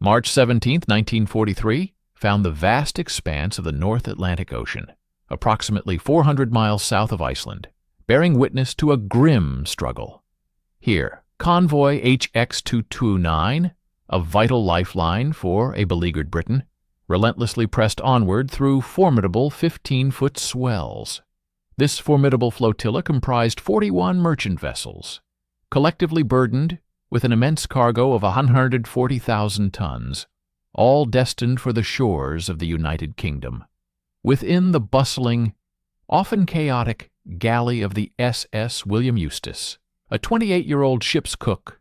March 17, 1943, found the vast expanse of the North Atlantic Ocean, approximately 400 miles south of Iceland, bearing witness to a grim struggle. Here, convoy HX-229, a vital lifeline for a beleaguered Britain, relentlessly pressed onward through formidable 15-foot swells. This formidable flotilla comprised 41 merchant vessels, collectively burdened with an immense cargo of 140,000 tons, all destined for the shores of the United Kingdom. Within the bustling, often chaotic, galley of the SS William Eustace, a 28-year-old ship's cook,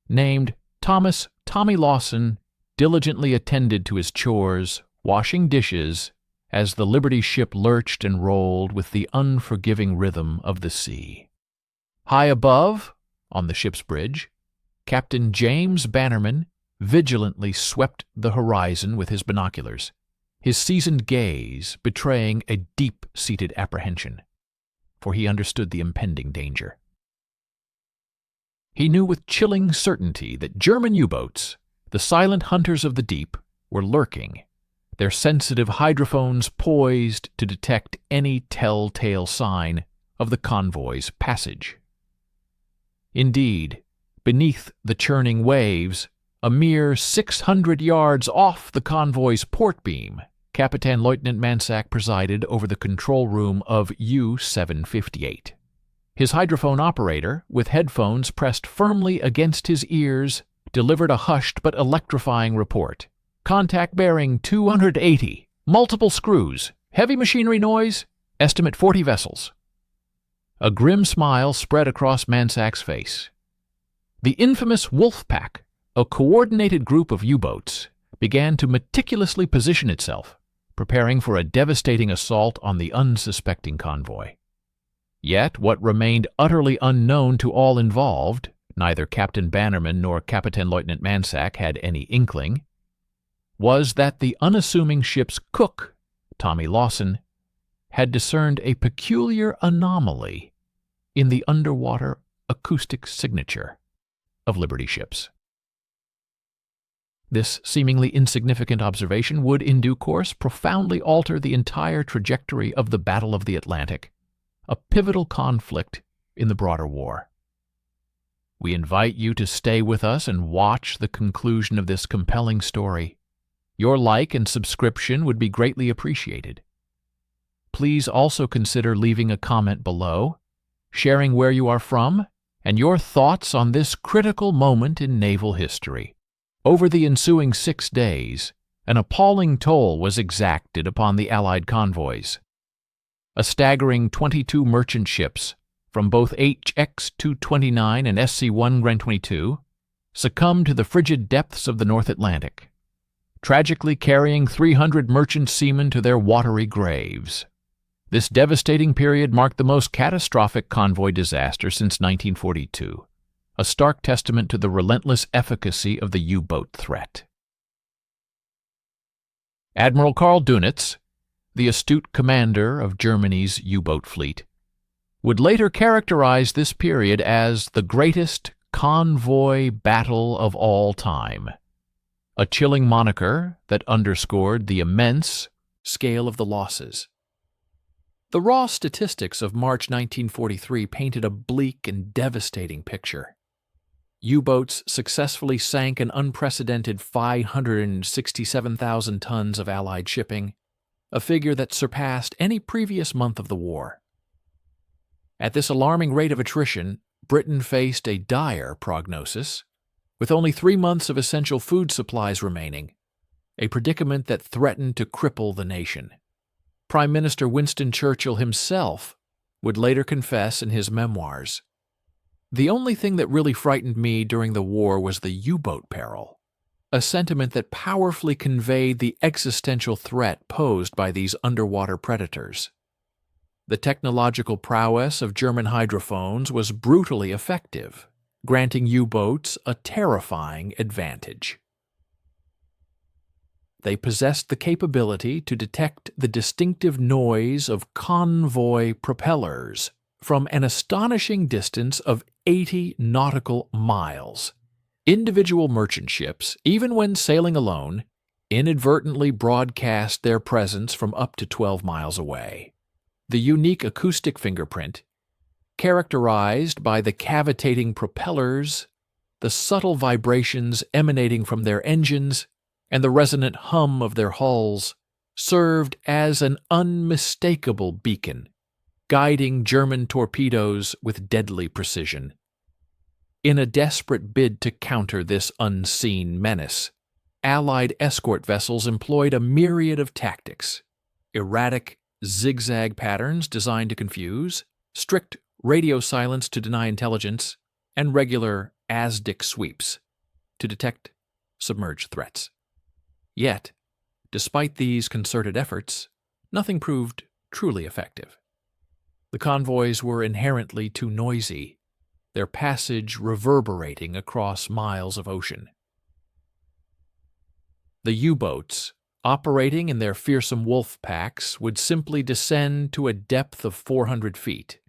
named Thomas "Tommy" Lawson, diligently attended to his chores, washing dishes, as the Liberty ship lurched and rolled with the unforgiving rhythm of the sea. High above, on the ship's bridge, Captain James Bannerman vigilantly swept the horizon with his binoculars, his seasoned gaze betraying a deep-seated apprehension, for he understood the impending danger. He knew with chilling certainty that German U-boats, the silent hunters of the deep, were lurking, their sensitive hydrophones poised to detect any telltale sign of the convoy's passage. Indeed, beneath the churning waves, a mere 600 yards off the convoy's port beam, Captain-Lieutenant Mansack presided over the control room of U-758. His hydrophone operator, with headphones pressed firmly against his ears, delivered a hushed but electrifying report. Contact bearing 280, multiple screws, heavy machinery noise, estimate 40 vessels. A grim smile spread across Mansack's face. The infamous Wolf Pack, a coordinated group of U-boats, began to meticulously position itself, preparing for a devastating assault on the unsuspecting convoy. Yet what remained utterly unknown to all involved, neither Captain Bannerman nor Captain-Lieutenant Mansack had any inkling, was that the unassuming ship's cook, Tommy Lawson, had discerned a peculiar anomaly in the underwater acoustic signature of Liberty ships. This seemingly insignificant observation would, in due course, profoundly alter the entire trajectory of the Battle of the Atlantic, a pivotal conflict in the broader war. We invite you to stay with us and watch the conclusion of this compelling story. Your like and subscription would be greatly appreciated. Please also consider leaving a comment below, sharing where you are from, and your thoughts on this critical moment in naval history. Over the ensuing 6 days, an appalling toll was exacted upon the Allied convoys. A staggering 22 merchant ships, from both HX-229 and SC-1 Grand 22, succumbed to the frigid depths of the North Atlantic, tragically carrying 300 merchant seamen to their watery graves. This devastating period marked the most catastrophic convoy disaster since 1942, a stark testament to the relentless efficacy of the U-boat threat. Admiral Karl Dönitz, the astute commander of Germany's U-boat fleet, would later characterize this period as the greatest convoy battle of all time, a chilling moniker that underscored the immense scale of the losses. The raw statistics of March 1943 painted a bleak and devastating picture. U-boats successfully sank an unprecedented 567,000 tons of Allied shipping, a figure that surpassed any previous month of the war. At this alarming rate of attrition, Britain faced a dire prognosis, with only 3 months of essential food supplies remaining, a predicament that threatened to cripple the nation. Prime Minister Winston Churchill himself would later confess in his memoirs, "The only thing that really frightened me during the war was the U-boat peril," a sentiment that powerfully conveyed the existential threat posed by these underwater predators. The technological prowess of German hydrophones was brutally effective, granting U-boats a terrifying advantage. They possessed the capability to detect the distinctive noise of convoy propellers from an astonishing distance of 80 nautical miles, Individual merchant ships, even when sailing alone, inadvertently broadcast their presence from up to 12 miles away. The unique acoustic fingerprint, characterized by the cavitating propellers, the subtle vibrations emanating from their engines, and the resonant hum of their hulls, served as an unmistakable beacon, guiding German torpedoes with deadly precision. In a desperate bid to counter this unseen menace, Allied escort vessels employed a myriad of tactics: erratic, zigzag patterns designed to confuse, strict radio silence to deny intelligence, and regular ASDIC sweeps to detect submerged threats. Yet, despite these concerted efforts, nothing proved truly effective. The convoys were inherently too noisy, their passage reverberating across miles of ocean. The U-boats, operating in their fearsome wolf packs, would simply descend to a depth of 400 feet,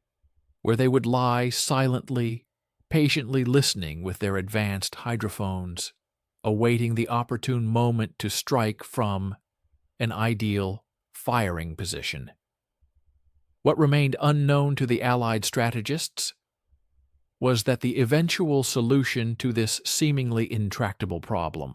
where they would lie silently, patiently listening with their advanced hydrophones, awaiting the opportune moment to strike from an ideal firing position. What remained unknown to the Allied strategists was that the eventual solution to this seemingly intractable problem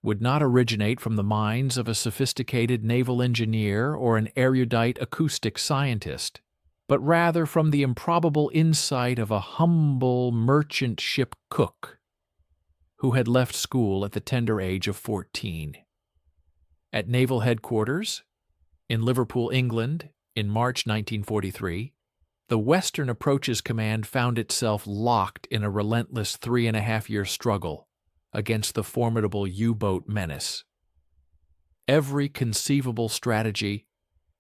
would not originate from the minds of a sophisticated naval engineer or an erudite acoustic scientist, but rather from the improbable insight of a humble merchant ship cook who had left school at the tender age of 14. At naval headquarters in Liverpool, England, in March 1943, the Western Approaches Command found itself locked in a relentless 3.5-year struggle against the formidable U-boat menace. Every conceivable strategy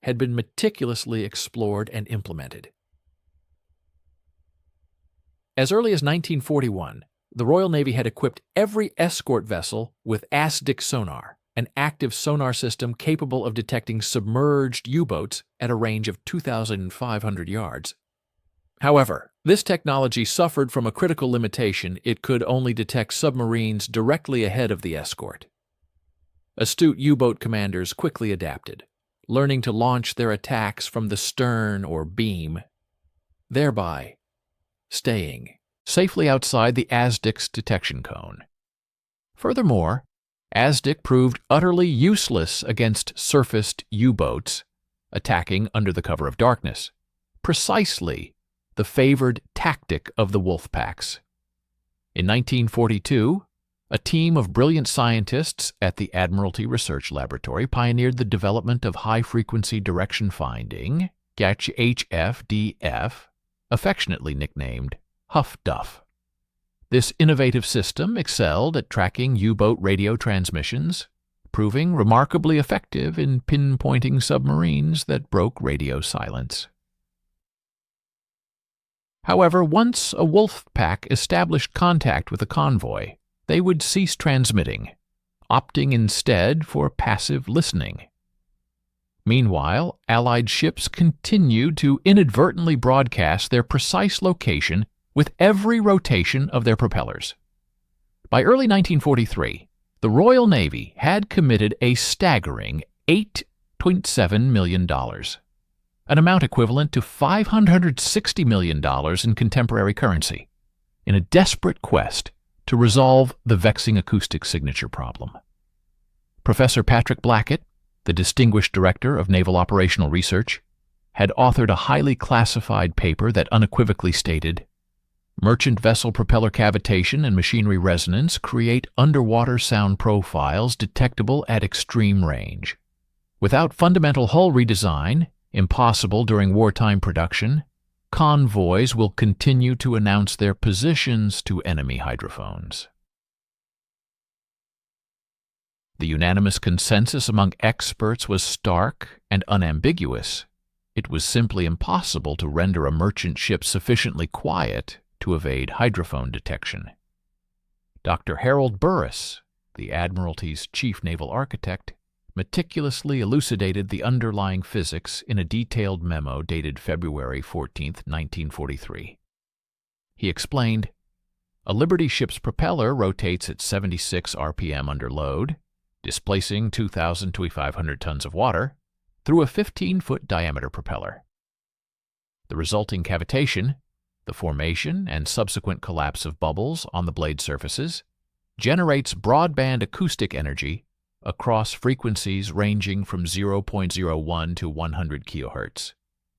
had been meticulously explored and implemented. As early as 1941, the Royal Navy had equipped every escort vessel with ASDIC sonar, an active sonar system capable of detecting submerged U-boats at a range of 2,500 yards. However, this technology suffered from a critical limitation: it could only detect submarines directly ahead of the escort. Astute U-boat commanders quickly adapted, learning to launch their attacks from the stern or beam, thereby staying safely outside the ASDIC's detection cone. Furthermore, ASDIC proved utterly useless against surfaced U-boats attacking under the cover of darkness, precisely the favored tactic of the wolf packs. In 1942, a team of brilliant scientists at the Admiralty Research Laboratory pioneered the development of high-frequency direction finding, HFDF, affectionately nicknamed Huff Duff. This innovative system excelled at tracking U-boat radio transmissions, proving remarkably effective in pinpointing submarines that broke radio silence. However, once a wolf pack established contact with a convoy, they would cease transmitting, opting instead for passive listening. Meanwhile, Allied ships continued to inadvertently broadcast their precise location with every rotation of their propellers. By early 1943, the Royal Navy had committed a staggering $8.7 million, an amount equivalent to $560 million in contemporary currency, in a desperate quest to resolve the vexing acoustic signature problem. Professor Patrick Blackett, the distinguished director of Naval Operational Research, had authored a highly classified paper that unequivocally stated, "Merchant vessel propeller cavitation and machinery resonance create underwater sound profiles detectable at extreme range. Without fundamental hull redesign, impossible during wartime production, convoys will continue to announce their positions to enemy hydrophones." The unanimous consensus among experts was stark and unambiguous. It was simply impossible to render a merchant ship sufficiently quiet to evade hydrophone detection. Dr. Harold Burris, the Admiralty's chief naval architect, meticulously elucidated the underlying physics in a detailed memo dated February 14, 1943. He explained, A Liberty ship's propeller rotates at 76 RPM under load, displacing 2,000 to 500 tons of water through a 15-foot diameter propeller. The resulting cavitation, the formation and subsequent collapse of bubbles on the blade surfaces, generates broadband acoustic energy across frequencies ranging from 0.01 to 100 kHz.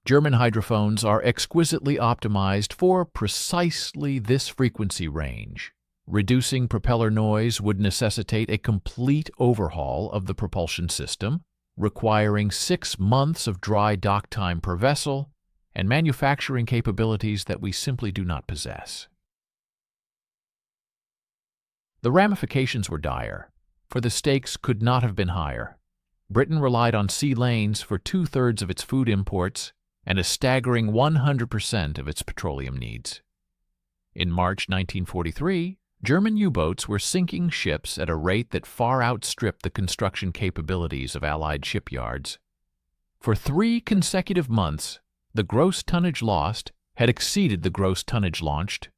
German hydrophones are exquisitely optimized for precisely this frequency range. Reducing propeller noise would necessitate a complete overhaul of the propulsion system, requiring 6 months of dry dock time per vessel and manufacturing capabilities that we simply do not possess. The ramifications were dire, for the stakes could not have been higher. Britain relied on sea lanes for 2/3 of its food imports and a staggering 100% of its petroleum needs. In March 1943, German U-boats were sinking ships at a rate that far outstripped the construction capabilities of Allied shipyards. For 3 consecutive months, the gross tonnage lost had exceeded the gross tonnage launched,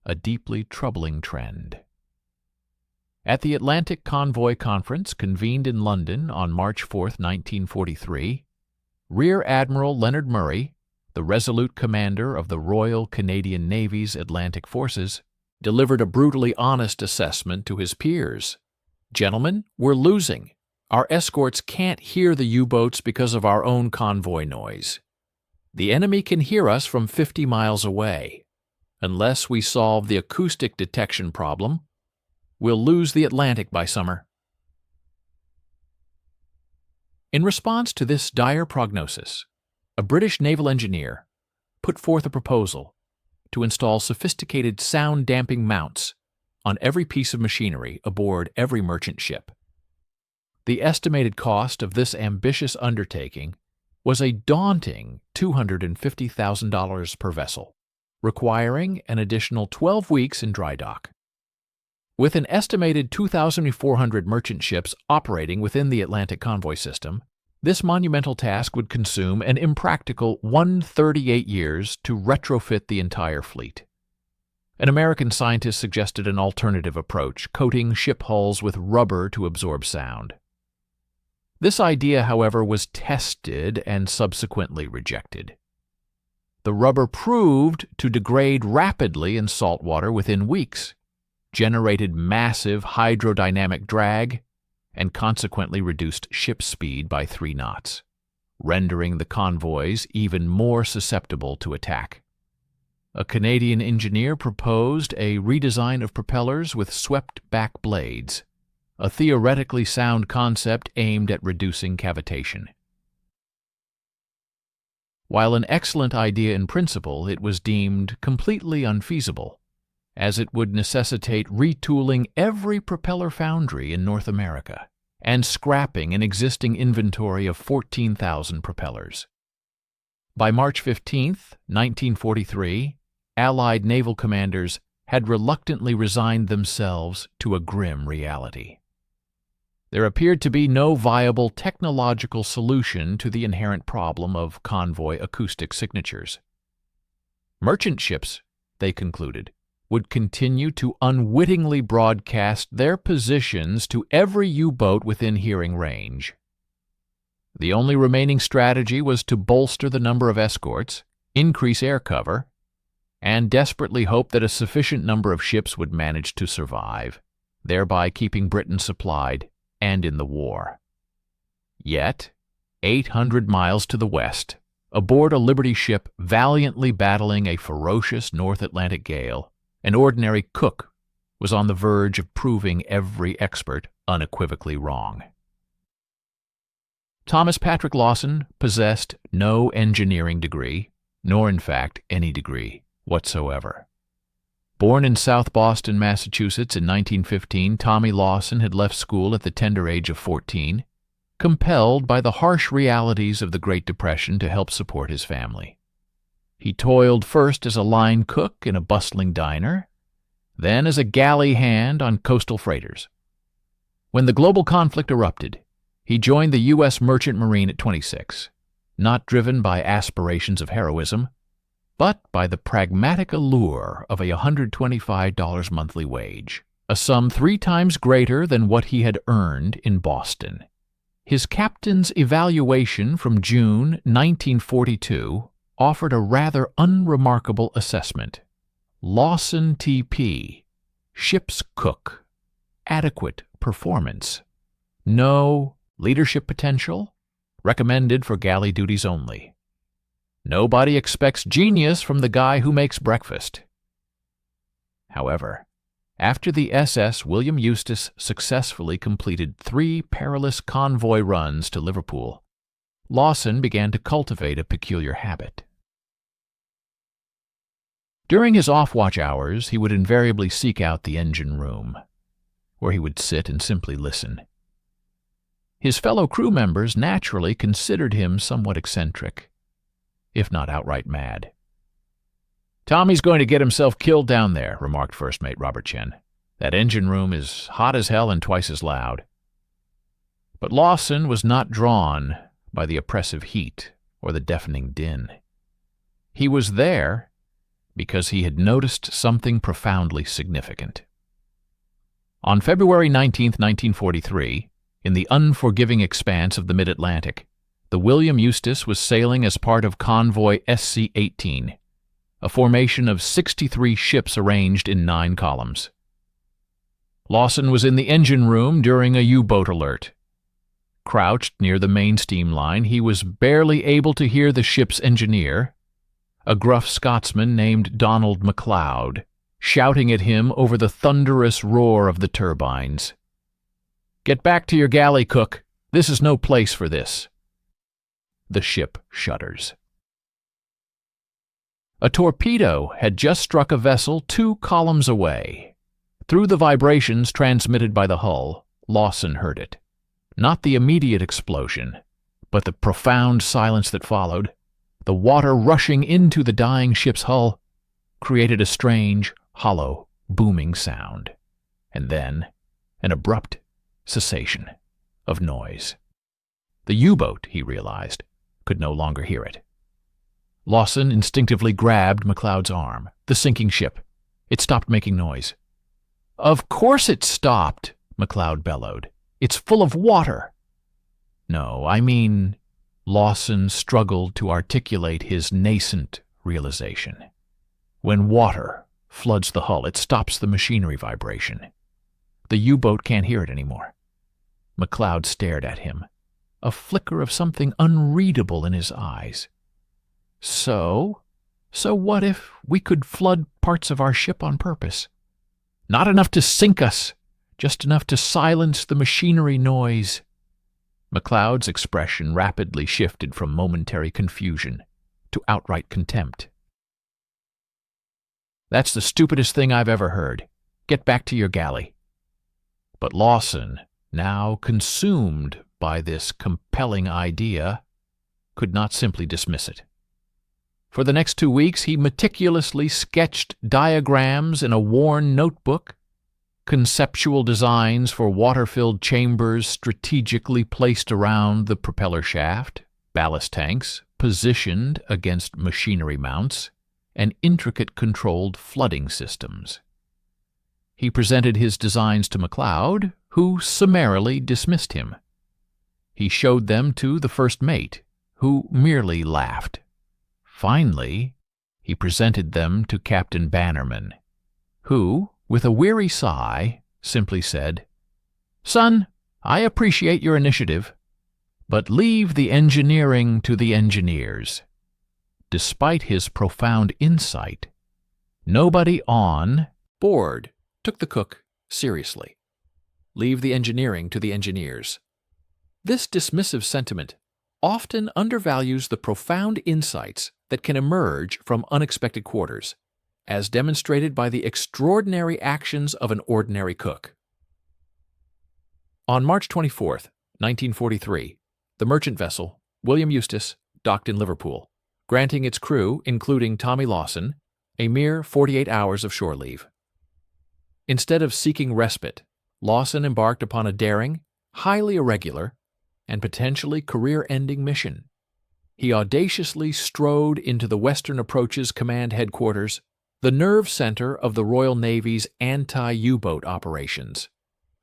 a deeply troubling trend. At the Atlantic Convoy Conference convened in London on March 4, 1943, Rear Admiral Leonard Murray, the resolute commander of the Royal Canadian Navy's Atlantic Forces, delivered a brutally honest assessment to his peers. "Gentlemen, we're losing. Our escorts can't hear the U-boats because of our own convoy noise. The enemy can hear us from 50 miles away. Unless we solve the acoustic detection problem, we'll lose the Atlantic by summer." In response to this dire prognosis, a British naval engineer put forth a proposal to install sophisticated sound-damping mounts on every piece of machinery aboard every merchant ship. The estimated cost of this ambitious undertaking was a daunting $250,000 per vessel, requiring an additional 12 weeks in dry dock. With an estimated 2,400 merchant ships operating within the Atlantic convoy system, this monumental task would consume an impractical 138 years to retrofit the entire fleet. An American scientist suggested an alternative approach, coating ship hulls with rubber to absorb sound. This idea, however, was tested and subsequently rejected. The rubber proved to degrade rapidly in salt water within weeks, generated massive hydrodynamic drag, and consequently reduced ship speed by 3 knots, rendering the convoys even more susceptible to attack. A Canadian engineer proposed a redesign of propellers with swept-back blades, a theoretically sound concept aimed at reducing cavitation. While an excellent idea in principle, it was deemed completely unfeasible, as it would necessitate retooling every propeller foundry in North America and scrapping an existing inventory of 14,000 propellers. By March 15, 1943, Allied naval commanders had reluctantly resigned themselves to a grim reality. There appeared to be no viable technological solution to the inherent problem of convoy acoustic signatures. Merchant ships, they concluded, would continue to unwittingly broadcast their positions to every U-boat within hearing range. The only remaining strategy was to bolster the number of escorts, increase air cover, and desperately hope that a sufficient number of ships would manage to survive, thereby keeping Britain supplied and in the war. Yet, 800 miles to the west, aboard a Liberty ship valiantly battling a ferocious North Atlantic gale, an ordinary cook was on the verge of proving every expert unequivocally wrong. Thomas Patrick Lawson possessed no engineering degree, nor in fact any degree whatsoever. Born in South Boston, Massachusetts in 1915, Tommy Lawson had left school at the tender age of 14, compelled by the harsh realities of the Great Depression to help support his family. He toiled first as a line cook in a bustling diner, then as a galley hand on coastal freighters. When the global conflict erupted, he joined the U.S. Merchant Marine at 26, not driven by aspirations of heroism, but by the pragmatic allure of a $125 monthly wage, a sum 3 times greater than what he had earned in Boston. His captain's evaluation from June 1942 offered a rather unremarkable assessment. Lawson T.P., ship's cook, adequate performance, no leadership potential, recommended for galley duties only. Nobody expects genius from the guy who makes breakfast. However, after the SS William Eustace successfully completed 3 perilous convoy runs to Liverpool, Lawson began to cultivate a peculiar habit. During his off-watch hours, he would invariably seek out the engine room, where he would sit and simply listen. His fellow crew members naturally considered him somewhat eccentric, if not outright mad. "Tommy's going to get himself killed down there," remarked First Mate Robert Chen. "That engine room is hot as hell and twice as loud." But Lawson was not drawn by the oppressive heat or the deafening din. He was there because he had noticed something profoundly significant. On February 19, 1943, in the unforgiving expanse of the mid-Atlantic, the William Eustace was sailing as part of convoy SC-18, a formation of 63 ships arranged in 9 columns. Lawson was in the engine room during a U-boat alert. Crouched near the main steam line, he was barely able to hear the ship's engineer, a gruff Scotsman named Donald MacLeod, shouting at him over the thunderous roar of the turbines. "Get back to your galley, cook. This is no place for this." The ship shudders. A torpedo had just struck a vessel 2 columns away. Through the vibrations transmitted by the hull, Lawson heard it. Not the immediate explosion, but the profound silence that followed. The water rushing into the dying ship's hull created a strange, hollow, booming sound, and then an abrupt cessation of noise. The U-boat, he realized, could no longer hear it. Lawson instinctively grabbed MacLeod's arm. The sinking ship. It stopped making noise. "Of course it stopped," MacLeod bellowed. "It's full of water." "No, I mean..." Lawson struggled to articulate his nascent realization. When water floods the hull, it stops the machinery vibration. The U-boat can't hear it anymore. MacLeod stared at him, a flicker of something unreadable in his eyes. So what if we could flood parts of our ship on purpose? Not enough to sink us, just enough to silence the machinery noise. MacLeod's expression rapidly shifted from momentary confusion to outright contempt. "That's the stupidest thing I've ever heard. Get back to your galley." But Lawson, now consumed by this compelling idea, could not simply dismiss it. For the next 2 weeks, he meticulously sketched diagrams in a worn notebook, conceptual designs for water-filled chambers strategically placed around the propeller shaft, ballast tanks positioned against machinery mounts, and intricate controlled flooding systems. He presented his designs to MacLeod, who summarily dismissed him. He showed them to the first mate, who merely laughed. Finally, he presented them to Captain Bannerman, who, with a weary sigh, simply said, "Son, I appreciate your initiative, but leave the engineering to the engineers." Despite his profound insight, nobody on board took the cook seriously. Leave the engineering to the engineers. This dismissive sentiment often undervalues the profound insights that can emerge from unexpected quarters, as demonstrated by the extraordinary actions of an ordinary cook. On March 24, 1943, the merchant vessel, William Eustace, docked in Liverpool, granting its crew, including Tommy Lawson, a mere 48 hours of shore leave. Instead of seeking respite, Lawson embarked upon a daring, highly irregular, and potentially career-ending mission. He audaciously strode into the Western Approaches Command Headquarters, the nerve center of the Royal Navy's anti-U-boat operations,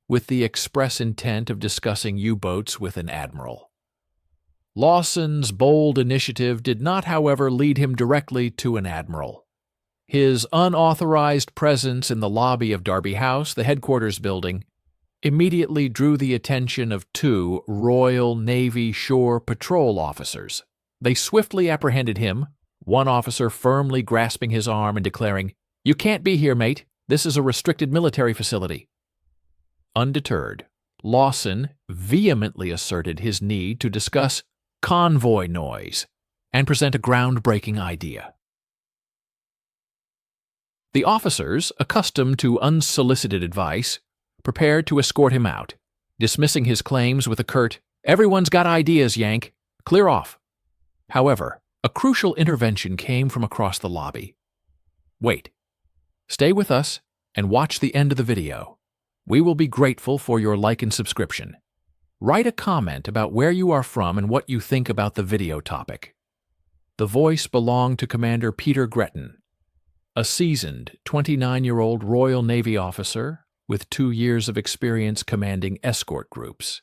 with the express intent of discussing U-boats with an admiral. Lawson's bold initiative did not, however, lead him directly to an admiral. His unauthorized presence in the lobby of Derby House, the headquarters building, immediately drew the attention of two Royal Navy Shore Patrol officers. They swiftly apprehended him, one officer firmly grasping his arm and declaring, "You can't be here, mate. This is a restricted military facility." Undeterred, Lawson vehemently asserted his need to discuss convoy noise and present a groundbreaking idea. The officers, accustomed to unsolicited advice, prepared to escort him out, dismissing his claims with a curt, "Everyone's got ideas, Yank. Clear off." However, a crucial intervention came from across the lobby. "Wait. Stay with us and watch the end of the video. We will be grateful for your like and subscription. Write a comment about where you are from and what you think about the video topic." The voice belonged to Commander Peter Gretton, a seasoned 29-year-old Royal Navy officer with 2 years of experience commanding escort groups.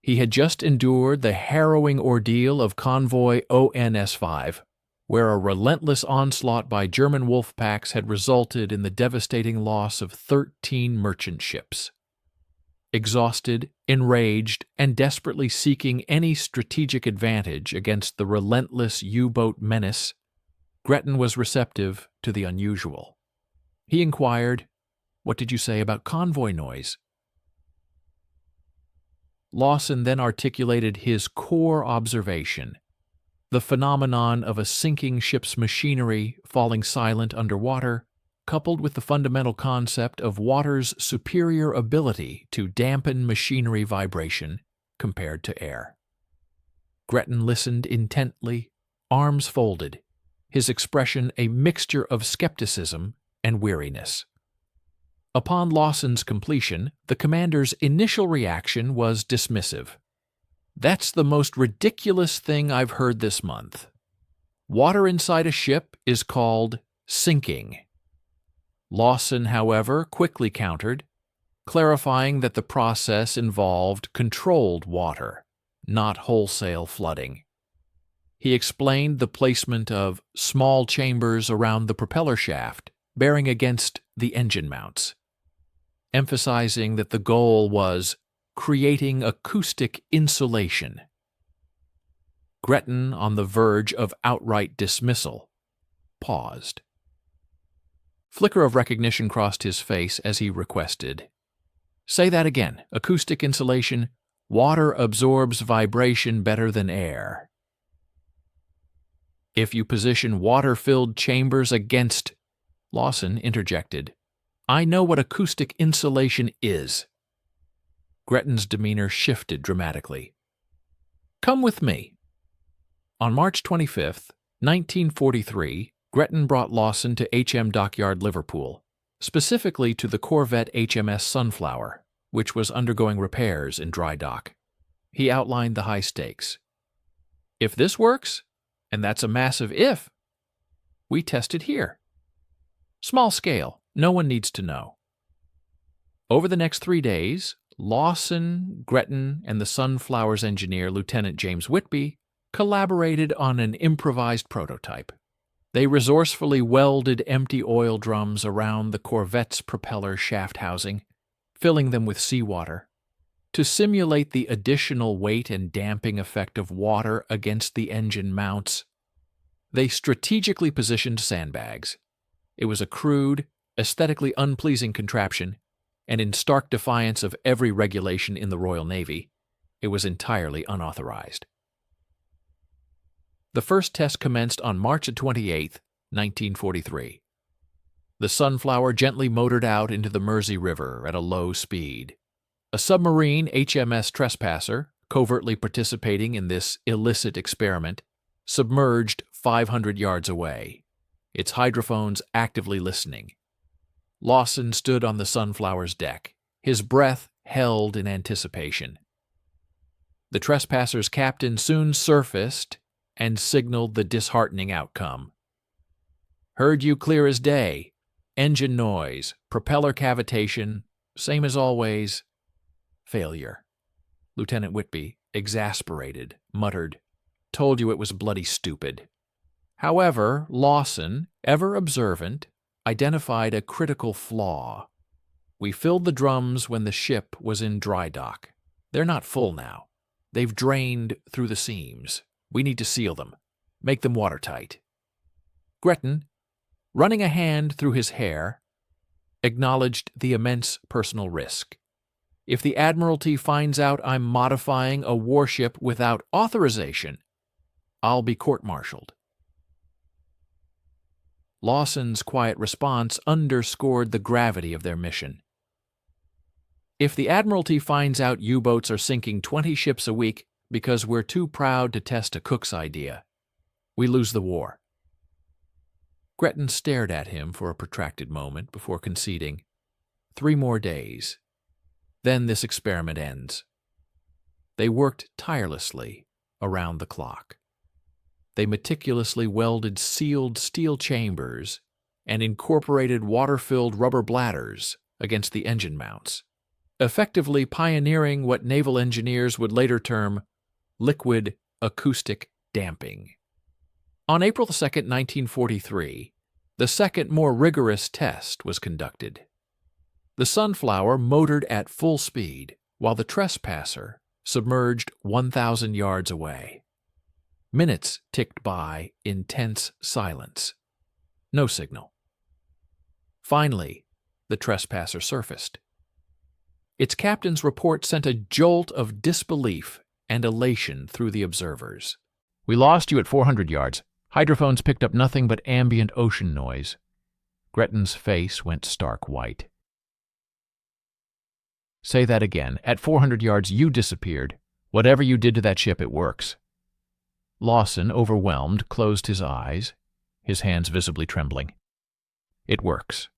He had just endured the harrowing ordeal of Convoy ONS-5, where a relentless onslaught by German wolf packs had resulted in the devastating loss of 13 merchant ships. Exhausted, enraged, and desperately seeking any strategic advantage against the relentless U-boat menace, Gretton was receptive to the unusual. He inquired, "What did you say about convoy noise?" Lawson then articulated his core observation: the phenomenon of a sinking ship's machinery falling silent underwater, coupled with the fundamental concept of water's superior ability to dampen machinery vibration compared to air. Gretton listened intently, arms folded, his expression a mixture of skepticism and weariness. Upon Lawson's completion, the commander's initial reaction was dismissive. "That's the most ridiculous thing I've heard this month. Water inside a ship is called sinking." Lawson, however, quickly countered, clarifying that the process involved controlled water, not wholesale flooding. He explained the placement of small chambers around the propeller shaft, bearing against the engine mounts, emphasizing that the goal was creating acoustic insulation. Gretton, on the verge of outright dismissal, paused. Flicker of recognition crossed his face as he requested, "Say that again. Acoustic insulation. Water absorbs vibration better than air." "If you position water-filled chambers against—" Lawson interjected, "I know what acoustic insulation is." Gretton's demeanor shifted dramatically. "Come with me." On March 25, 1943, Gretton brought Lawson to HM Dockyard, Liverpool, specifically to the corvette HMS Sunflower, which was undergoing repairs in dry dock. He outlined the high stakes. "If this works, and that's a massive if, we test it here. Small scale, no one needs to know." Over the next 3 days, Lawson, Gretton, and the Sunflower's engineer, Lieutenant James Whitby, collaborated on an improvised prototype. They resourcefully welded empty oil drums around the corvette's propeller shaft housing, filling them with seawater. To simulate the additional weight and damping effect of water against the engine mounts, they strategically positioned sandbags. It was a crude, aesthetically unpleasing contraption, and in stark defiance of every regulation in the Royal Navy, it was entirely unauthorized. The first test commenced on March 28, 1943. The Sunflower gently motored out into the Mersey River at a low speed. A submarine HMS Trespasser, covertly participating in this illicit experiment, submerged 500 yards away, its hydrophones actively listening. Lawson stood on the Sunflower's deck, his breath held in anticipation. The Trespasser's captain soon surfaced and signaled the disheartening outcome. Heard you clear as day. Engine noise, propeller cavitation, same as always. Failure. Lieutenant Whitby, exasperated, muttered, "Told you it was bloody stupid." However, Lawson, ever observant, identified a critical flaw. "We filled the drums when the ship was in dry dock. They're not full now. They've drained through the seams. We need to seal them. Make them watertight." Gretton, running a hand through his hair, acknowledged the immense personal risk. "If the Admiralty finds out I'm modifying a warship without authorization, I'll be court-martialed." Lawson's quiet response underscored the gravity of their mission. "If the Admiralty finds out U-boats are sinking 20 ships a week because we're too proud to test a Cook's idea, we lose the war." Gretton stared at him for a protracted moment before conceding, 3 more days. Then this experiment ends." They worked tirelessly around the clock. They meticulously welded sealed steel chambers and incorporated water-filled rubber bladders against the engine mounts, effectively pioneering what naval engineers would later term liquid acoustic damping. On April 2, 1943, the second, more rigorous test was conducted. The Sunflower motored at full speed, while the Trespasser submerged 1,000 yards away. Minutes ticked by in tense silence. No signal. Finally, the Trespasser surfaced. Its captain's report sent a jolt of disbelief and elation through the observers. "We lost you at 400 yards. Hydrophones picked up nothing but ambient ocean noise." Gretton's face went stark white. "Say that again. At 400 yards, you disappeared. Whatever you did to that ship, it works." Lawson, overwhelmed, closed his eyes, his hands visibly trembling. "It works."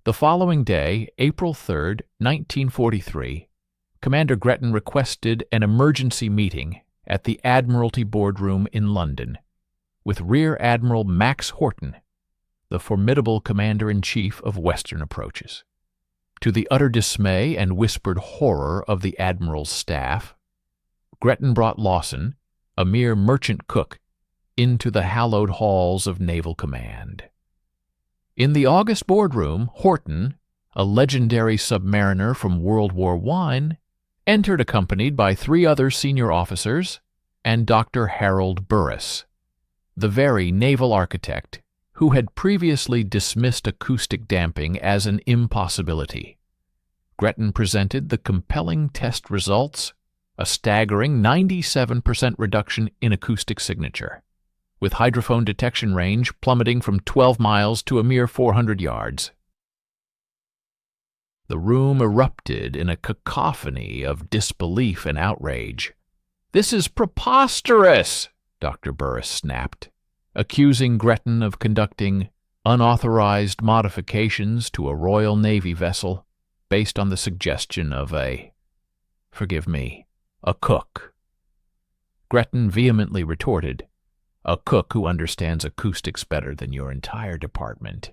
The following day, April 3, 1943, Commander Gretton requested an emergency meeting at the Admiralty boardroom in London with Rear Admiral Max Horton, the formidable commander-in-chief of Western approaches. To the utter dismay and whispered horror of the Admiral's staff, Gretton brought Lawson, a mere merchant cook, into the hallowed halls of Naval Command. In the august boardroom, Horton, a legendary submariner from World War I, entered accompanied by 3 other senior officers and Dr. Harold Burris, the very naval architect who had previously dismissed acoustic damping as an impossibility. Gretton presented the compelling test results, a staggering 97% reduction in acoustic signature, with hydrophone detection range plummeting from 12 miles to a mere 400 yards. The room erupted in a cacophony of disbelief and outrage. "This is preposterous!" Dr. Burris snapped, accusing Gretton of conducting unauthorized modifications to a Royal Navy vessel based on the suggestion of a cook. Gretton vehemently retorted, "A cook who understands acoustics better than your entire department."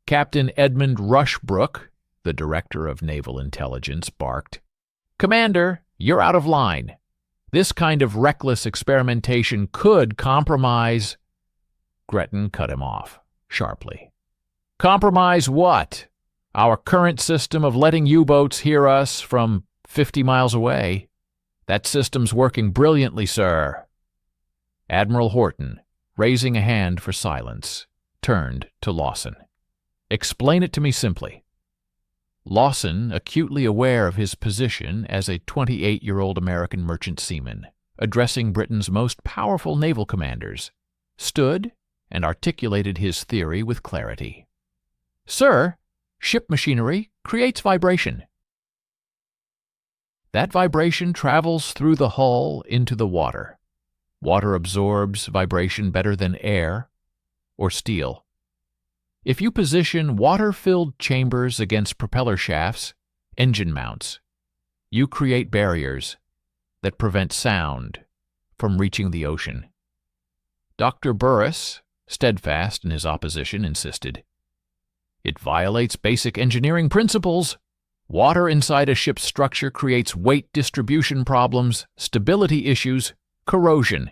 Captain Edmund Rushbrook, the director of naval intelligence, barked, "Commander, you're out of line. This kind of reckless experimentation could compromise—" Gretton cut him off, sharply. "Compromise what? Our current system of letting U-boats hear us from 50 miles away. That system's working brilliantly, sir." Admiral Horton, raising a hand for silence, turned to Lawson. "Explain it to me simply." Lawson, acutely aware of his position as a 28-year-old American merchant seaman, addressing Britain's most powerful naval commanders, stood and articulated his theory with clarity. "Sir, ship machinery creates vibration. That vibration travels through the hull into the water. Water absorbs vibration better than air or steel. If you position water-filled chambers against propeller shafts, engine mounts, you create barriers that prevent sound from reaching the ocean. Dr. Burris, steadfast in his opposition, insisted. It violates basic engineering principles. Water inside a ship's structure creates weight distribution problems, stability issues, corrosion.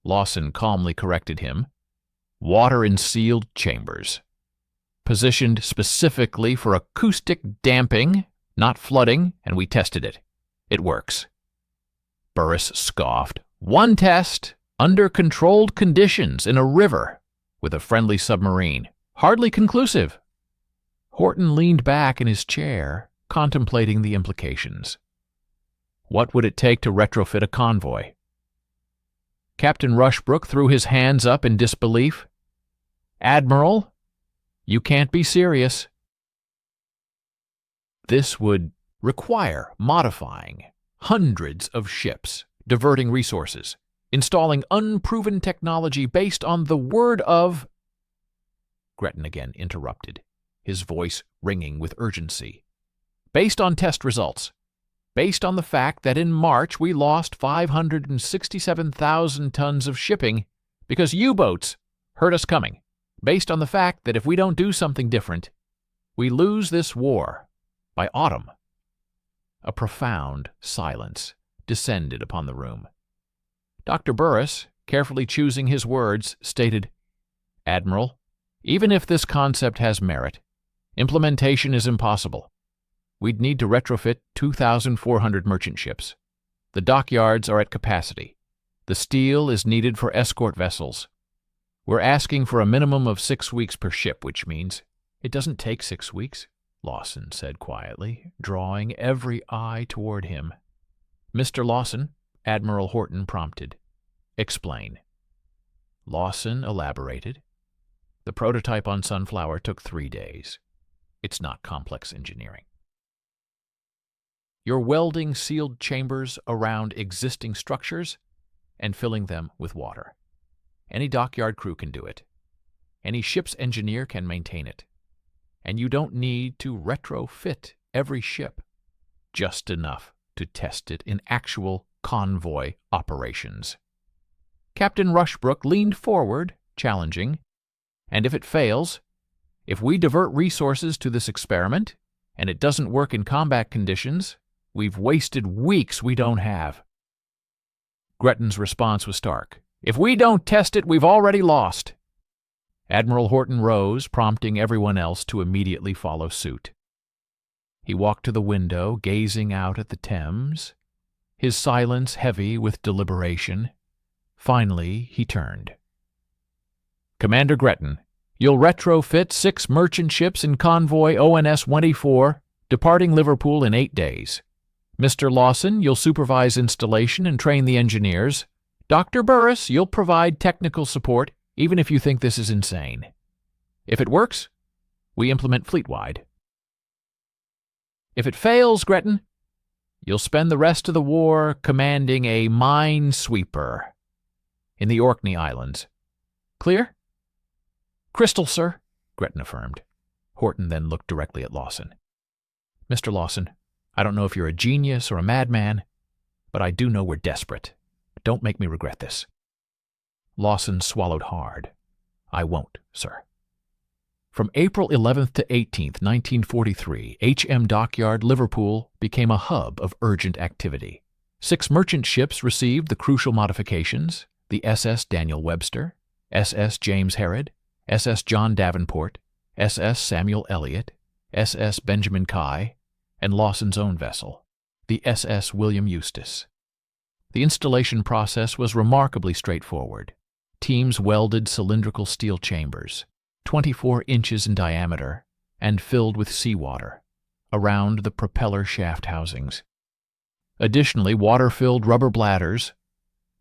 Lawson calmly corrected him. Water in sealed chambers, positioned specifically for acoustic damping, not flooding, and we tested it. It works. Burris scoffed. One test, under controlled conditions in a river, with a friendly submarine. Hardly conclusive. Horton leaned back in his chair, contemplating the implications. What would it take to retrofit a convoy? Captain Rushbrook threw his hands up in disbelief. Admiral, you can't be serious. This would require modifying hundreds of ships, diverting resources, installing unproven technology based on the word of... Gretton again interrupted, his voice ringing with urgency. Based on test results. Based on the fact that in March we lost 567,000 tons of shipping because U-boats heard us coming. Based on the fact that if we don't do something different, we lose this war by autumn. A profound silence descended upon the room. Dr. Burris, carefully choosing his words, stated, Admiral, even if this concept has merit, implementation is impossible. We'd need to retrofit 2,400 merchant ships. The dockyards are at capacity. The steel is needed for escort vessels. We're asking for a minimum of 6 weeks per ship, which means it doesn't take 6 weeks, Lawson said quietly, drawing every eye toward him. Mr. Lawson, Admiral Horton prompted. Explain. Lawson elaborated. The prototype on Sunflower took 3 days. It's not complex engineering. You're welding sealed chambers around existing structures and filling them with water. Any dockyard crew can do it. Any ship's engineer can maintain it. And you don't need to retrofit every ship, just enough to test it in actual convoy operations. Captain Rushbrook leaned forward, challenging, and if it fails, if we divert resources to this experiment, and it doesn't work in combat conditions, we've wasted weeks we don't have. Gretton's response was stark. If we don't test it, we've already lost. Admiral Horton rose, prompting everyone else to immediately follow suit. He walked to the window, gazing out at the Thames, his silence heavy with deliberation. Finally, he turned. Commander Gretton, you'll retrofit 6 merchant ships in convoy ONS-24, departing Liverpool in 8 days. Mr. Lawson, you'll supervise installation and train the engineers. Dr. Burris, you'll provide technical support, even if you think this is insane. If it works, we implement fleet-wide. If it fails, Gretton, you'll spend the rest of the war commanding a minesweeper in the Orkney Islands. Clear? Crystal, sir, Gretton affirmed. Horton then looked directly at Lawson. Mr. Lawson, I don't know if you're a genius or a madman, but I do know we're desperate. Don't make me regret this. Lawson swallowed hard. I won't, sir. From April 11th to 18th, 1943, H.M. Dockyard, Liverpool, became a hub of urgent activity. 6 merchant ships received the crucial modifications: the SS Daniel Webster, SS James Herod, SS John Davenport, SS Samuel Eliot, SS Benjamin Kai, and Lawson's own vessel, the SS William Eustace. The installation process was remarkably straightforward. Teams welded cylindrical steel chambers, 24 inches in diameter, and filled with seawater, around the propeller shaft housings. Additionally, water-filled rubber bladders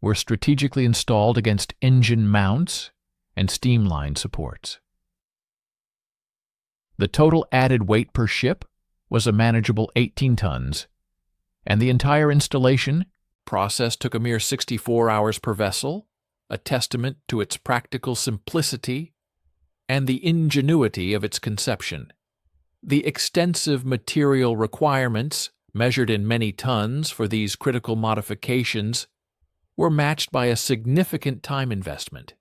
were strategically installed against engine mounts and steam line supports. The total added weight per ship was a manageable 18 tons, and the entire installation process took a mere 64 hours per vessel, a testament to its practical simplicity and the ingenuity of its conception. The extensive material requirements, measured in many tons for these critical modifications, were matched by a significant time investment,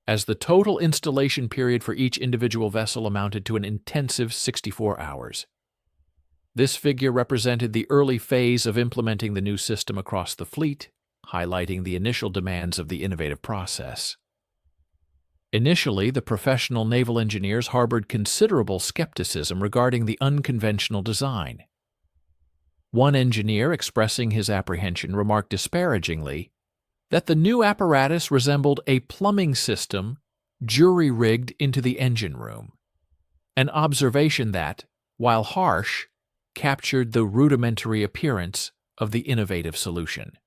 as the total installation period for each individual vessel amounted to an intensive 64 hours. This figure represented the early phase of implementing the new system across the fleet, highlighting the initial demands of the innovative process. Initially, the professional naval engineers harbored considerable skepticism regarding the unconventional design. One engineer, expressing his apprehension, remarked disparagingly that the new apparatus resembled a plumbing system jury-rigged into the engine room, an observation that, while harsh, captured the rudimentary appearance of the innovative solution.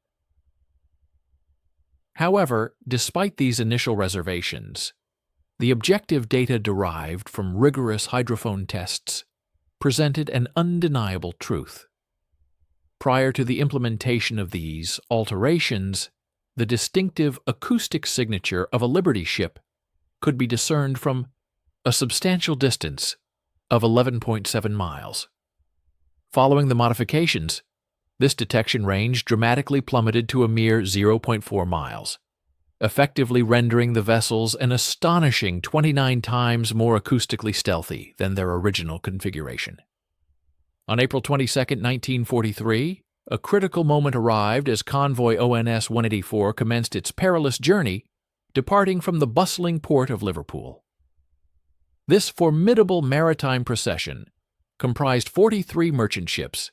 However, despite these initial reservations, the objective data derived from rigorous hydrophone tests presented an undeniable truth. Prior to the implementation of these alterations, the distinctive acoustic signature of a Liberty ship could be discerned from a substantial distance of 11.7 miles. Following the modifications, this detection range dramatically plummeted to a mere 0.4 miles, effectively rendering the vessels an astonishing 29 times more acoustically stealthy than their original configuration. On April 22, 1943, a critical moment arrived as convoy ONS 184 commenced its perilous journey, departing from the bustling port of Liverpool. This formidable maritime procession comprised 43 merchant ships,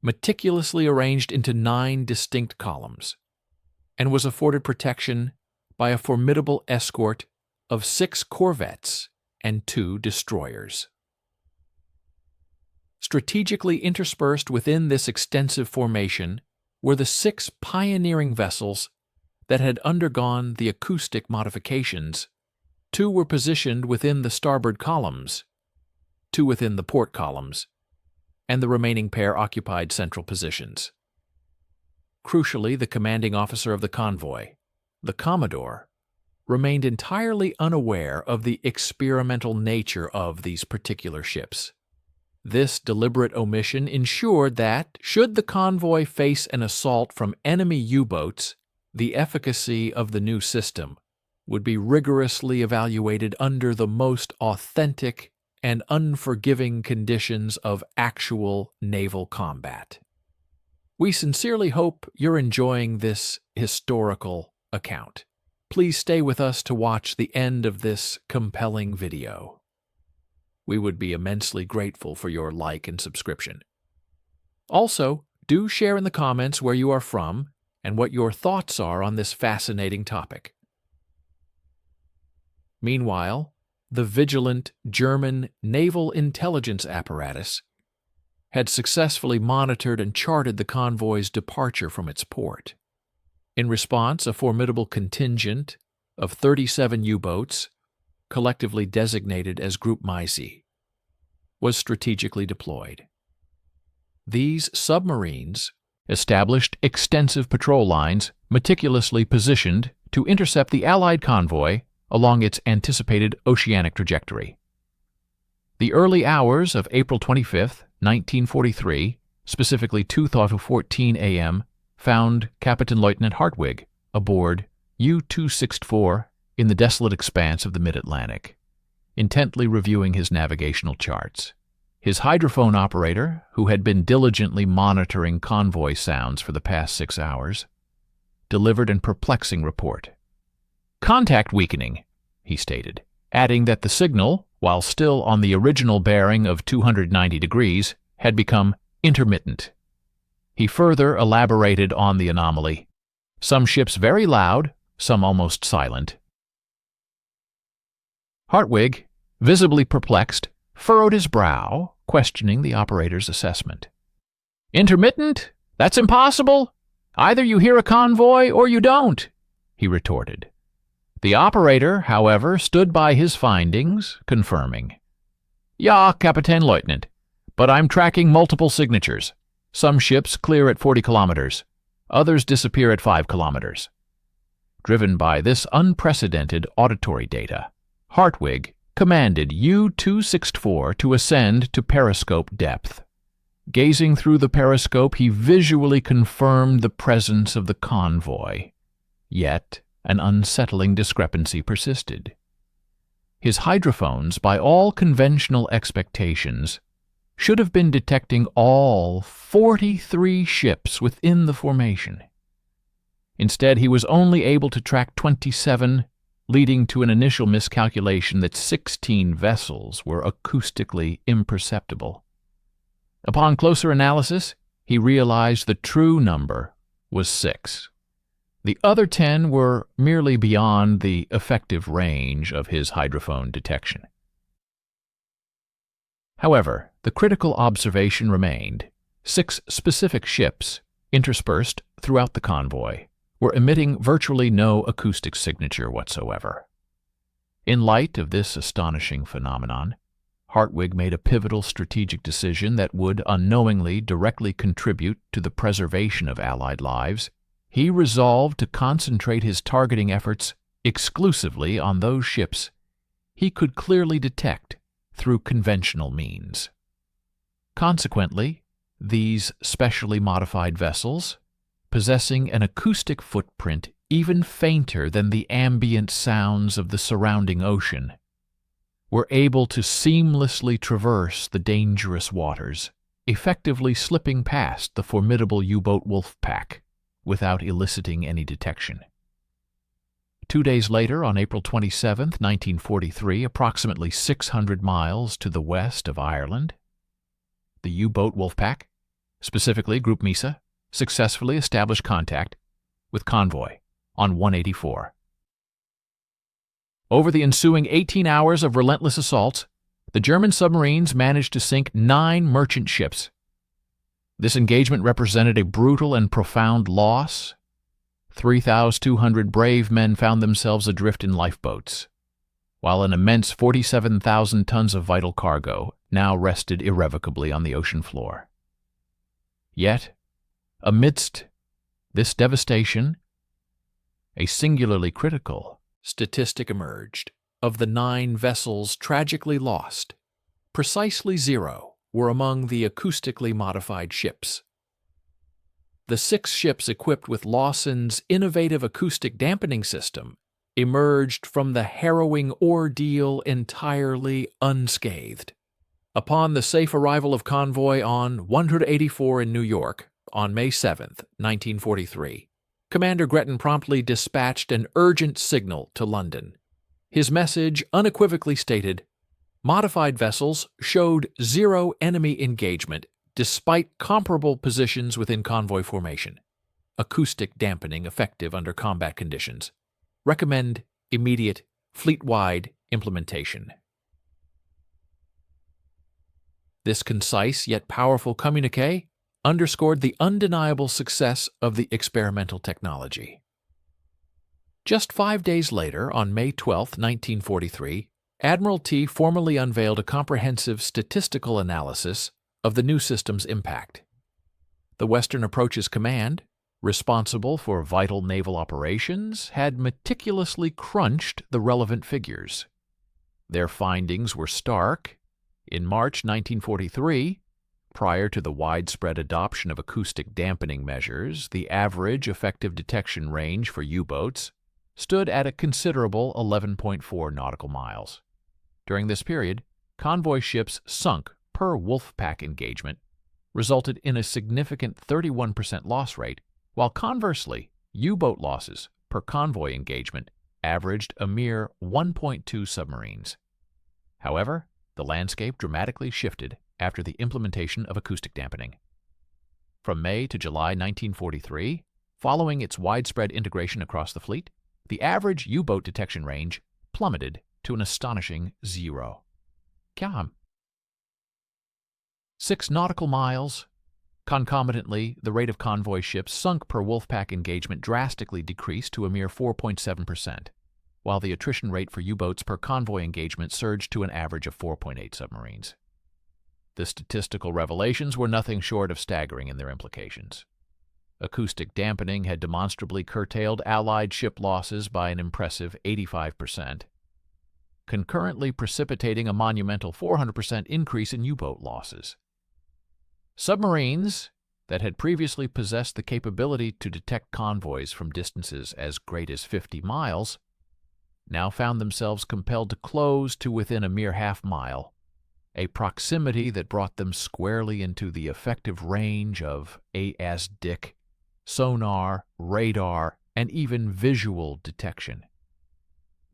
meticulously arranged into 9 distinct columns, and was afforded protection by a formidable escort of 6 corvettes and 2 destroyers. Strategically interspersed within this extensive formation were the 6 pioneering vessels that had undergone the acoustic modifications. 2 were positioned within the starboard columns, 2 within the port columns, and the remaining pair occupied central positions. Crucially, the commanding officer of the convoy, the Commodore, remained entirely unaware of the experimental nature of these particular ships. This deliberate omission ensured that, should the convoy face an assault from enemy U-boats, the efficacy of the new system would be rigorously evaluated under the most authentic and unforgiving conditions of actual naval combat. We sincerely hope you're enjoying this historical account. Please stay with us to watch the end of this compelling video. We would be immensely grateful for your like and subscription. Also, do share in the comments where you are from and what your thoughts are on this fascinating topic. Meanwhile, the vigilant German naval intelligence apparatus had successfully monitored and charted the convoy's departure from its port. In response, a formidable contingent of 37 U-boats, collectively designated as Group Meise, was strategically deployed. These submarines established extensive patrol lines meticulously positioned to intercept the Allied convoy along its anticipated oceanic trajectory. The early hours of April 25, 1943, specifically 2:14 a.m., found Captain Lieutenant Hartwig aboard U-264 in the desolate expanse of the mid-Atlantic, intently reviewing his navigational charts. His hydrophone operator, who had been diligently monitoring convoy sounds for the past 6 hours, delivered an perplexing report. "Contact weakening," he stated, adding that the signal, while still on the original bearing of 290 degrees, had become intermittent. He further elaborated on the anomaly. Some ships very loud, some almost silent. Hartwig, visibly perplexed, furrowed his brow, questioning the operator's assessment. "Intermittent? That's impossible! Either you hear a convoy or you don't," he retorted. The operator, however, stood by his findings, confirming. "Ja, Kapitän Leutnant, but I'm tracking multiple signatures. Some ships clear at 40 kilometers, others disappear at 5 kilometers. Driven by this unprecedented auditory data, Hartwig commanded U-264 to ascend to periscope depth. Gazing through the periscope, he visually confirmed the presence of the convoy. Yet, an unsettling discrepancy persisted. His hydrophones, by all conventional expectations, should have been detecting all 43 ships within the formation. Instead, he was only able to track 27, leading to an initial miscalculation that 16 vessels were acoustically imperceptible. Upon closer analysis, he realized the true number was 6. The other 10 were merely beyond the effective range of his hydrophone detection. However, the critical observation remained. 6 specific ships, interspersed throughout the convoy, were emitting virtually no acoustic signature whatsoever. In light of this astonishing phenomenon, Hartwig made a pivotal strategic decision that would unknowingly directly contribute to the preservation of Allied lives. He resolved to concentrate his targeting efforts exclusively on those ships he could clearly detect through conventional means. Consequently, these specially modified vessels, possessing an acoustic footprint even fainter than the ambient sounds of the surrounding ocean, were able to seamlessly traverse the dangerous waters, effectively slipping past the formidable U-boat wolf pack without eliciting any detection. 2 days later, on April 27, 1943, approximately 600 miles to the west of Ireland, the U-boat Wolfpack, specifically Group Mesa, successfully established contact with convoy on 184. Over the ensuing 18 hours of relentless assaults, the German submarines managed to sink 9 merchant ships. This engagement represented a brutal and profound loss. 3,200 brave men found themselves adrift in lifeboats, while an immense 47,000 tons of vital cargo now rested irrevocably on the ocean floor. Yet, amidst this devastation, a singularly critical statistic emerged. Of the 9 vessels tragically lost, precisely 0 were among the acoustically modified ships. The 6 ships equipped with Lawson's innovative acoustic dampening system emerged from the harrowing ordeal entirely unscathed. Upon the safe arrival of convoy on 184 in New York on May 7, 1943, Commander Gretton promptly dispatched an urgent signal to London. His message unequivocally stated, "Modified vessels showed 0 enemy engagement despite comparable positions within convoy formation. Acoustic dampening effective under combat conditions. Recommend immediate fleet-wide implementation." This concise yet powerful communiqué underscored the undeniable success of the experimental technology. Just 5 days later, on May 12, 1943, Admiralty formally unveiled a comprehensive statistical analysis of the new system's impact. The Western Approaches Command, responsible for vital naval operations, had meticulously crunched the relevant figures. Their findings were stark. In March 1943, prior to the widespread adoption of acoustic dampening measures, the average effective detection range for U-boats stood at a considerable 11.4 nautical miles. During this period, convoy ships sunk per Wolfpack engagement resulted in a significant 31% loss rate, while conversely, U-boat losses per convoy engagement averaged a mere 1.2 submarines. However, the landscape dramatically shifted after the implementation of acoustic dampening. From May to July 1943, following its widespread integration across the fleet, the average U-boat detection range plummeted to an astonishing 0. 6 nautical miles. Concomitantly, the rate of convoy ships sunk per Wolfpack engagement drastically decreased to a mere 4.7%, while the attrition rate for U-boats per convoy engagement surged to an average of 4.8 submarines. The statistical revelations were nothing short of staggering in their implications. Acoustic dampening had demonstrably curtailed Allied ship losses by an impressive 85%, concurrently precipitating a monumental 400% increase in U-boat losses. Submarines that had previously possessed the capability to detect convoys from distances as great as 50 miles now found themselves compelled to close to within a mere half-mile, a proximity that brought them squarely into the effective range of ASDIC, sonar, radar, and even visual detection.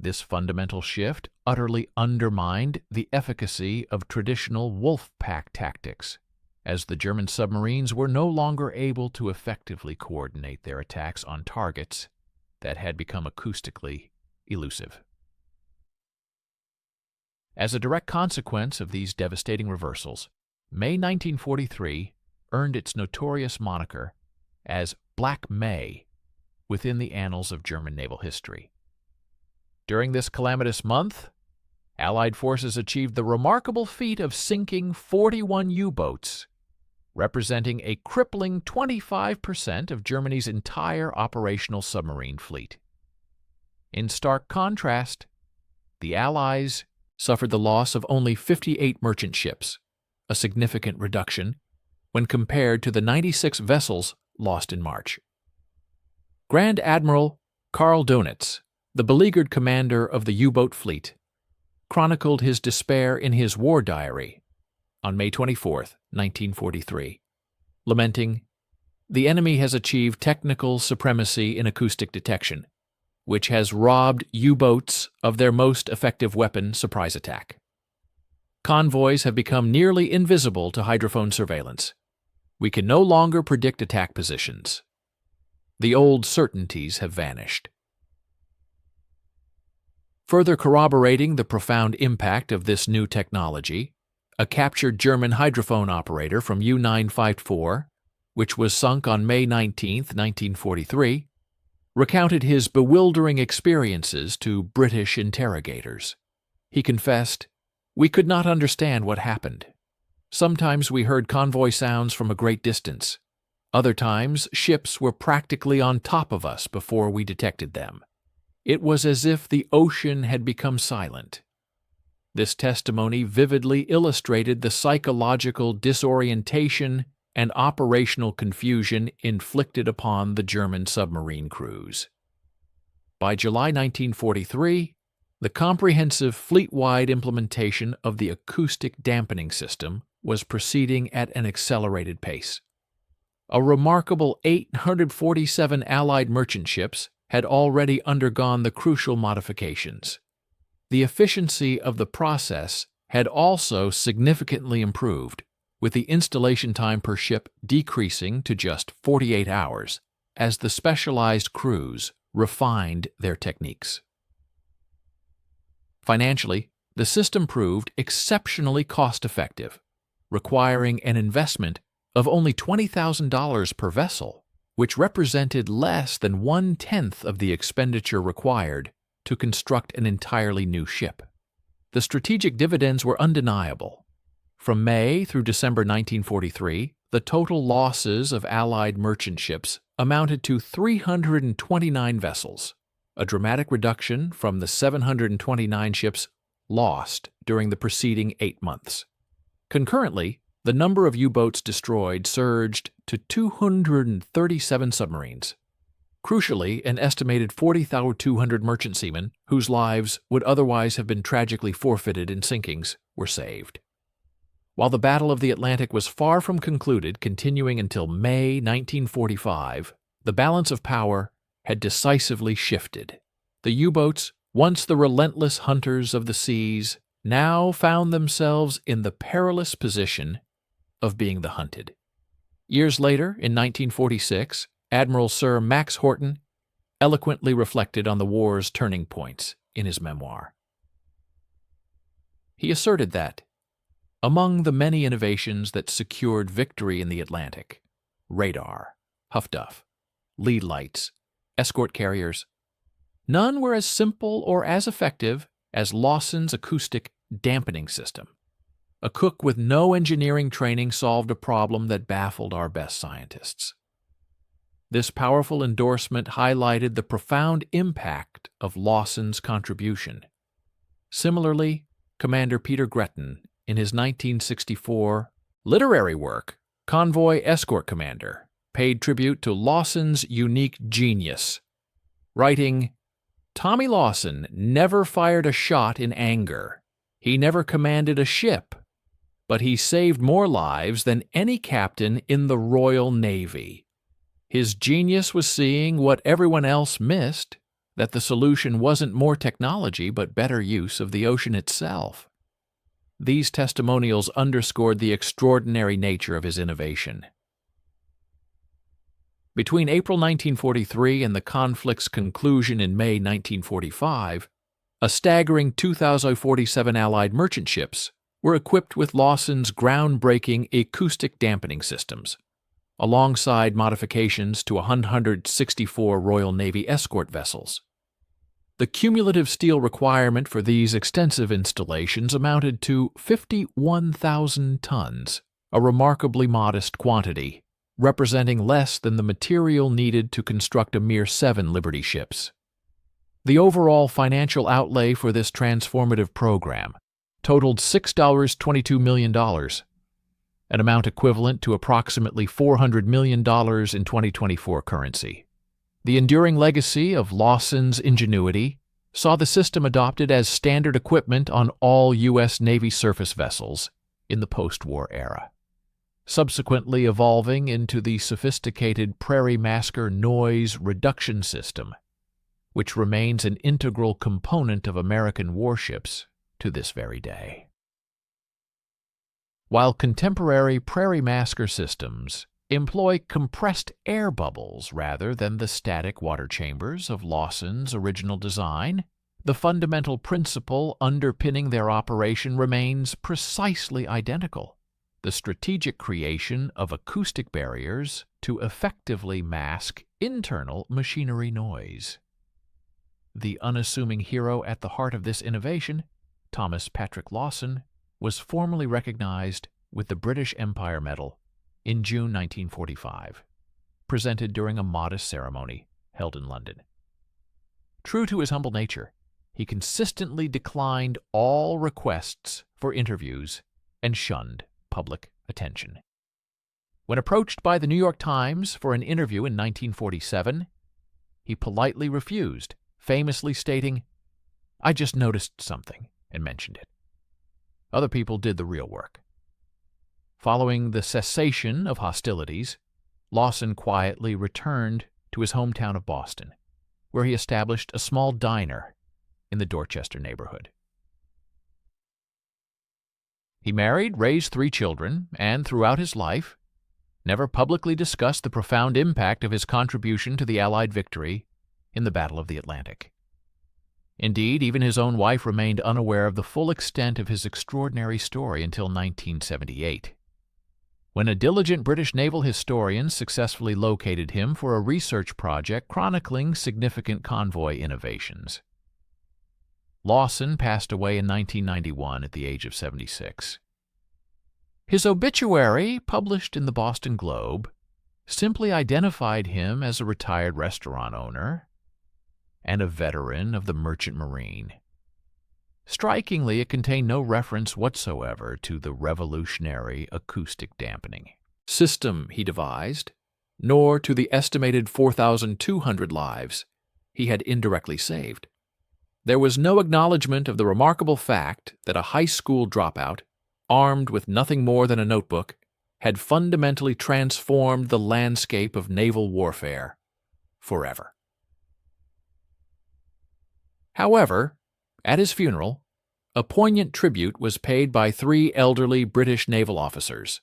This fundamental shift utterly undermined the efficacy of traditional wolf pack tactics, as the German submarines were no longer able to effectively coordinate their attacks on targets that had become acoustically elusive. As a direct consequence of these devastating reversals, May 1943 earned its notorious moniker as Black May within the annals of German naval history. During this calamitous month, Allied forces achieved the remarkable feat of sinking 41 U-boats, representing a crippling 25% of Germany's entire operational submarine fleet. In stark contrast, the Allies suffered the loss of only 58 merchant ships, a significant reduction when compared to the 96 vessels lost in March. Grand Admiral Karl Dönitz, the beleaguered commander of the U-boat fleet, chronicled his despair in his war diary on May 24, 1943, lamenting, "The enemy has achieved technical supremacy in acoustic detection, which has robbed U-boats of their most effective weapon, surprise attack. Convoys have become nearly invisible to hydrophone surveillance. We can no longer predict attack positions. The old certainties have vanished." Further corroborating the profound impact of this new technology, a captured German hydrophone operator from U-954, which was sunk on May 19, 1943, recounted his bewildering experiences to British interrogators. He confessed, "We could not understand what happened. Sometimes we heard convoy sounds from a great distance. Other times, ships were practically on top of us before we detected them. It was as if the ocean had become silent." This testimony vividly illustrated the psychological disorientation and operational confusion inflicted upon the German submarine crews. By July 1943, the comprehensive fleet-wide implementation of the acoustic dampening system was proceeding at an accelerated pace. A remarkable 847 Allied merchant ships had already undergone the crucial modifications. The efficiency of the process had also significantly improved, with the installation time per ship decreasing to just 48 hours, as the specialized crews refined their techniques. Financially, the system proved exceptionally cost-effective, requiring an investment of only $20,000 per vessel, which represented less than 1/10 of the expenditure required to construct an entirely new ship. The strategic dividends were undeniable. From May through December 1943, the total losses of Allied merchant ships amounted to 329 vessels, a dramatic reduction from the 729 ships lost during the preceding 8 months. Concurrently, the number of U-boats destroyed surged to 237 submarines. Crucially, an estimated 40,200 merchant seamen, whose lives would otherwise have been tragically forfeited in sinkings, were saved. While the Battle of the Atlantic was far from concluded, continuing until May 1945, the balance of power had decisively shifted. The U-boats, once the relentless hunters of the seas, now found themselves in the perilous position of being the hunted. Years later, in 1946, Admiral Sir Max Horton eloquently reflected on the war's turning points in his memoir. He asserted that, among the many innovations that secured victory in the Atlantic, radar, Huff Duff, lead lights, escort carriers, none were as simple or as effective as Lawson's acoustic dampening system. A cook with no engineering training solved a problem that baffled our best scientists. This powerful endorsement highlighted the profound impact of Lawson's contribution. Similarly, Commander Peter Gretton, in his 1964 literary work, convoy escort commander, paid tribute to Lawson's unique genius, writing, "Tommy Lawson never fired a shot in anger. He never commanded a ship, but he saved more lives than any captain in the Royal Navy. His genius was seeing what everyone else missed, that the solution wasn't more technology but better use of the ocean itself." These testimonials underscored the extraordinary nature of his innovation. Between April 1943 and the conflict's conclusion in May 1945, a staggering 2,047 Allied merchant ships were equipped with Lawson's groundbreaking acoustic dampening systems, alongside modifications to 164 Royal Navy escort vessels. The cumulative steel requirement for these extensive installations amounted to 51,000 tons, a remarkably modest quantity, representing less than the material needed to construct a mere 7 Liberty ships. The overall financial outlay for this transformative program totaled $6.22 million, an amount equivalent to approximately $400 million in 2024 currency. The enduring legacy of Lawson's ingenuity saw the system adopted as standard equipment on all U.S. Navy surface vessels in the post-war era, subsequently evolving into the sophisticated Prairie Masker noise reduction system, which remains an integral component of American warships to this very day. While contemporary Prairie Masker systems employ compressed air bubbles rather than the static water chambers of Lawson's original design, the fundamental principle underpinning their operation remains precisely identical: the strategic creation of acoustic barriers to effectively mask internal machinery noise. The unassuming hero at the heart of this innovation, Thomas Patrick Lawson, was formally recognized with the British Empire Medal in June 1945, presented during a modest ceremony held in London. True to his humble nature, he consistently declined all requests for interviews and shunned public attention. When approached by the New York Times for an interview in 1947, he politely refused, famously stating, "I just noticed something and mentioned it. Other people did the real work." Following the cessation of hostilities, Lawson quietly returned to his hometown of Boston, where he established a small diner in the Dorchester neighborhood. He married, raised 3 children, and throughout his life, never publicly discussed the profound impact of his contribution to the Allied victory in the Battle of the Atlantic. Indeed, even his own wife remained unaware of the full extent of his extraordinary story until 1978, when a diligent British naval historian successfully located him for a research project chronicling significant convoy innovations. Lawson passed away in 1991 at the age of 76. His obituary, published in the Boston Globe, simply identified him as a retired restaurant owner and a veteran of the Merchant Marine. Strikingly, it contained no reference whatsoever to the revolutionary acoustic dampening system he devised, nor to the estimated 4,200 lives he had indirectly saved. There was no acknowledgement of the remarkable fact that a high school dropout, armed with nothing more than a notebook, had fundamentally transformed the landscape of naval warfare forever. However, at his funeral, a poignant tribute was paid by 3 elderly British naval officers.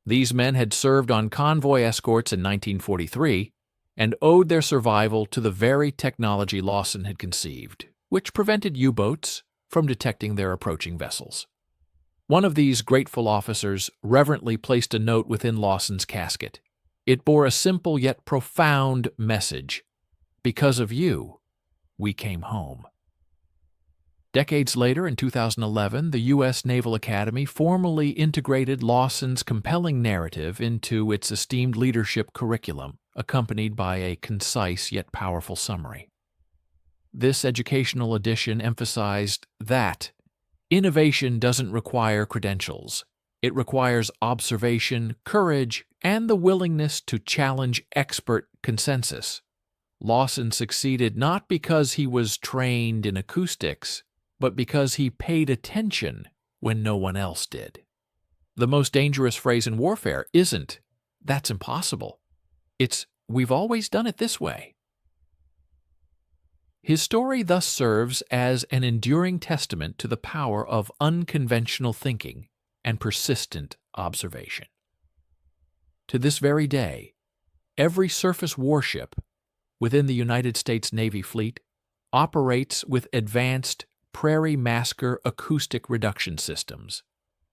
These men had served on convoy escorts in 1943 and owed their survival to the very technology Lawson had conceived, which prevented U-boats from detecting their approaching vessels. One of these grateful officers reverently placed a note within Lawson's casket. It bore a simple yet profound message: "Because of you, we came home." Decades later, in 2011, the U.S. Naval Academy formally integrated Lawson's compelling narrative into its esteemed leadership curriculum, accompanied by a concise yet powerful summary. This educational edition emphasized that innovation doesn't require credentials. It requires observation, courage, and the willingness to challenge expert consensus. Lawson succeeded not because he was trained in acoustics, but because he paid attention when no one else did. The most dangerous phrase in warfare isn't, "That's impossible." It's, "We've always done it this way." His story thus serves as an enduring testament to the power of unconventional thinking and persistent observation. To this very day, every surface warship within the United States Navy fleet operates with advanced Prairie Masker acoustic reduction systems,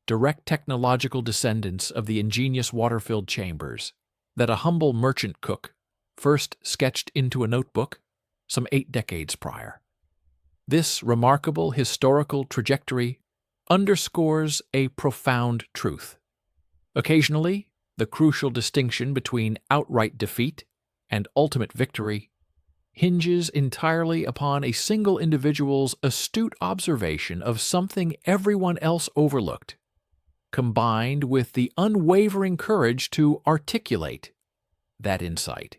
direct technological descendants of the ingenious water-filled chambers that a humble merchant cook first sketched into a notebook some 8 decades prior. This remarkable historical trajectory underscores a profound truth. Occasionally, the crucial distinction between outright defeat and ultimate victory hinges entirely upon a single individual's astute observation of something everyone else overlooked, combined with the unwavering courage to articulate that insight.